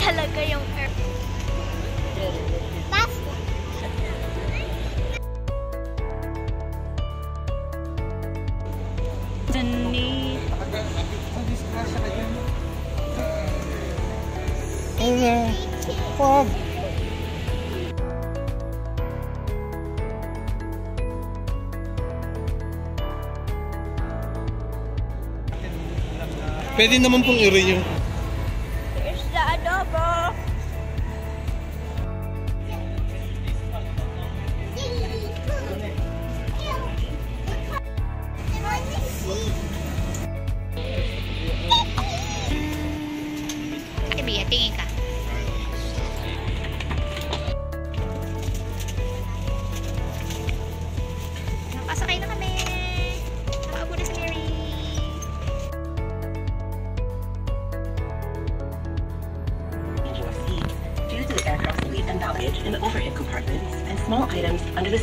talaga yung earth. Pag pwede naman pong i-renew. Here's the adobo. Ate Bea, tingin ka. Nakasakay na kami. Nakaupo na si Mary. Due to the aircraft's weight and baggage in the overhead compartments and small items under the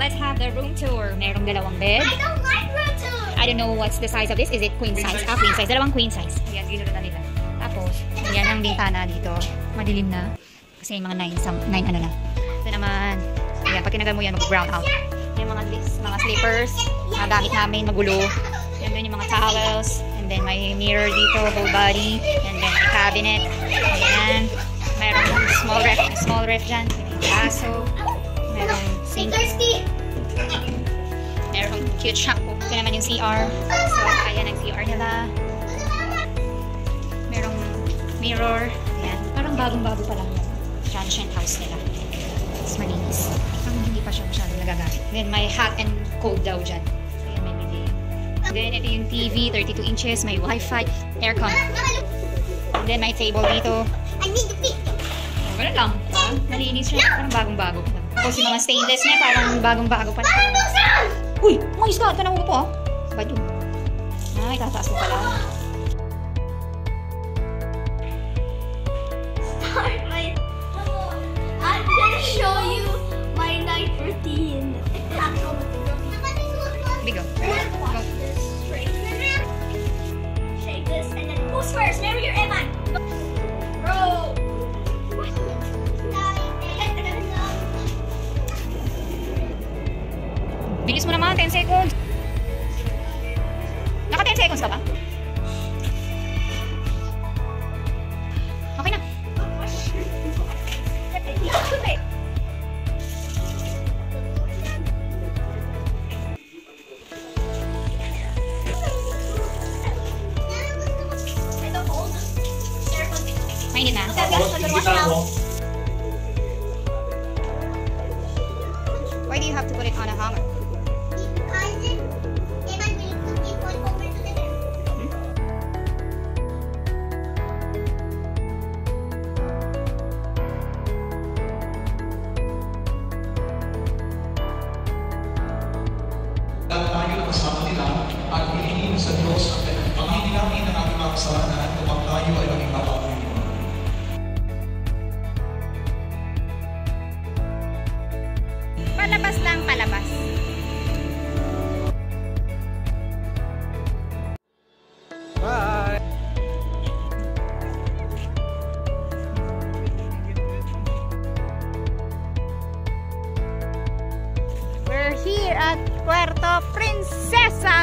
Let's have the room tour. Merong dalawang bed. I don't like room tour. I don't know what's the size of this. Is it queen size? Ah, queen size. Dalawang queen size. Ayan, ginulo na nila. Tapos, ayan ang bintana dito. Madilim na. Kasi yung mga 9 ano na. Ito naman, ayan, pag tinagal mo yan, mag-brown out. Yung mga slippers, mga gamit namin, magulo. And then yung mga towels. And then may mirror dito, whole body. And then may cabinet. Ayan. Merong small ref dyan. May aso. Merong sink. Merong cute shampoo. Ito naman yung CR. So, ayan ang CR nila. Merong mirror. Ayan. Parang bagong-bago pa lang yung transient house nila. It's malinis. Parang hindi pa siya masyadong nagagamit. Then, may hot and cold daw dyan. So, ayan, may bili. Then, ito yung TV, 32 inches. May wifi, aircon. And then, may table dito. I need to pee. Ganun lang. Malinis siya. Parang bagong-bago pa lang. Tapos yung mga stainless niya, parang bagong-bago pa lang. Uy! Umayos ka! Ito na mo po ah. Ba't yun? Ay, tataas mo pala. Start my... I'm gonna show you my night routine. Bigo. Shake this and then who's first? Mary or Evan? Bro! Bilis mo naman, 10 seconds. Naka 10 seconds ka ba? Okay na. Mainit na. Why do you have to put it on a hanger? Tayo kasama nila at hilingin sa Diyos ang pangingin namin ng ating mga kasalanan upang tayo ay maging mapapalad. Palabas lang, palabas. bye. We're here at Puerto Princesa.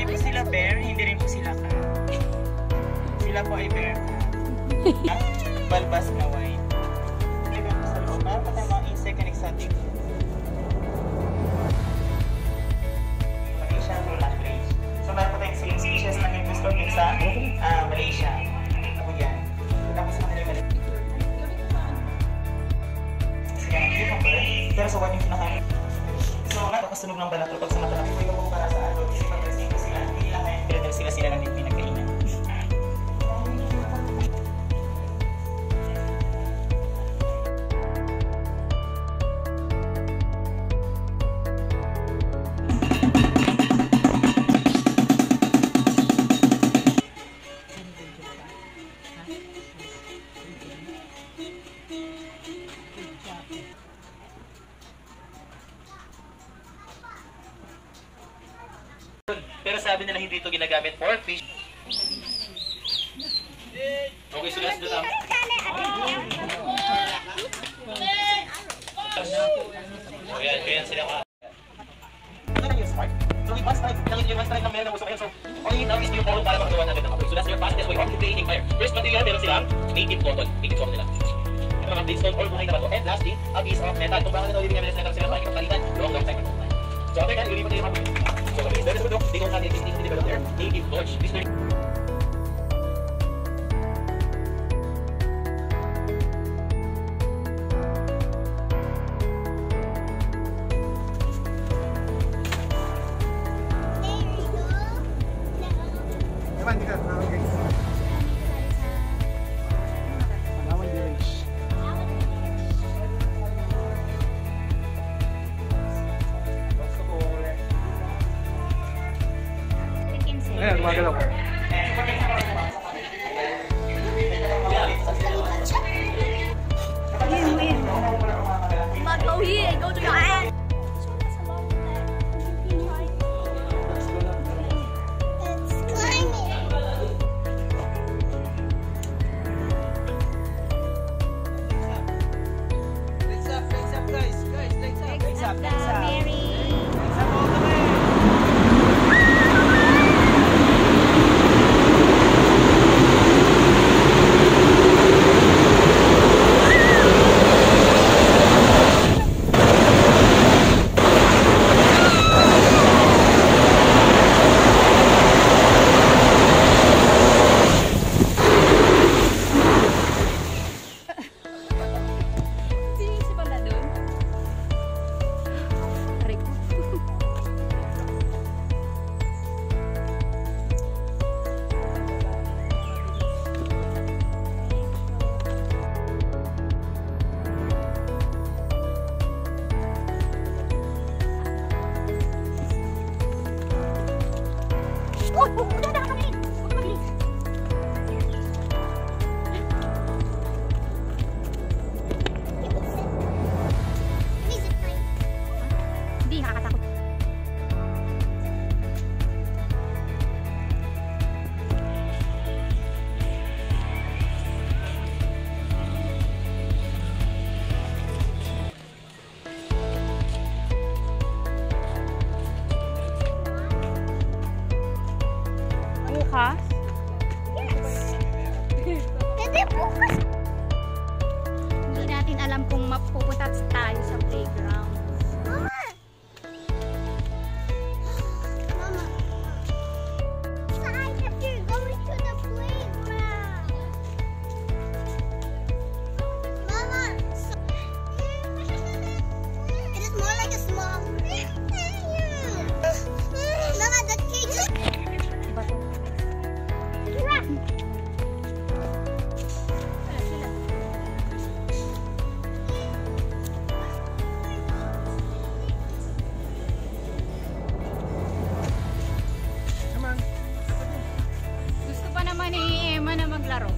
Hindi po sila bear, hindi rin po sila cat. Sila po ay bear cat. Balbas na white. Meron po sa loob. Meron pa tayong mga insect and exotic. Malaysia roland range. So meron pa tayong same species na may gusto din sa Malaysia. Ako yan. Tapos sa kanila Malaysia. Pero sa one yung kinakain. So, nakakasunog ng balat pag sa mata natin, ikaw po para sa ano, kasi pag-dressing ko sila, hindi lang kayo, pero sila lang yung pinagkainan. Pero sabi nila hindi ito ginagamit for fish. Okay, so let's do that. Ayan sila ka. So we must try, yung must try ng meron ng gusto kayo. So all you need now is yung polo para makagawa natin ng apoy. So that's your fastest way of creating fire. First material, meron silang native cotton. Native cotton nila. Ito mga flintstone or buhay na bato. And lastly, a piece of metal. Kung bakit ito living evidence metal sila makikipagkalitan, long time ago. So after that, ililipat nila yung apoy. So kami, there is a good they don't have the existing to develop their native torch. Eman, di ka. Okay. Palawan village. Ayan, gumagalaw. Go here, go to your hand. Hindi, nakakatakot. Bukas? Hindi natin alam kung mapupunta tayo sa playground. Gusto pa naman ni Emma na maglaro.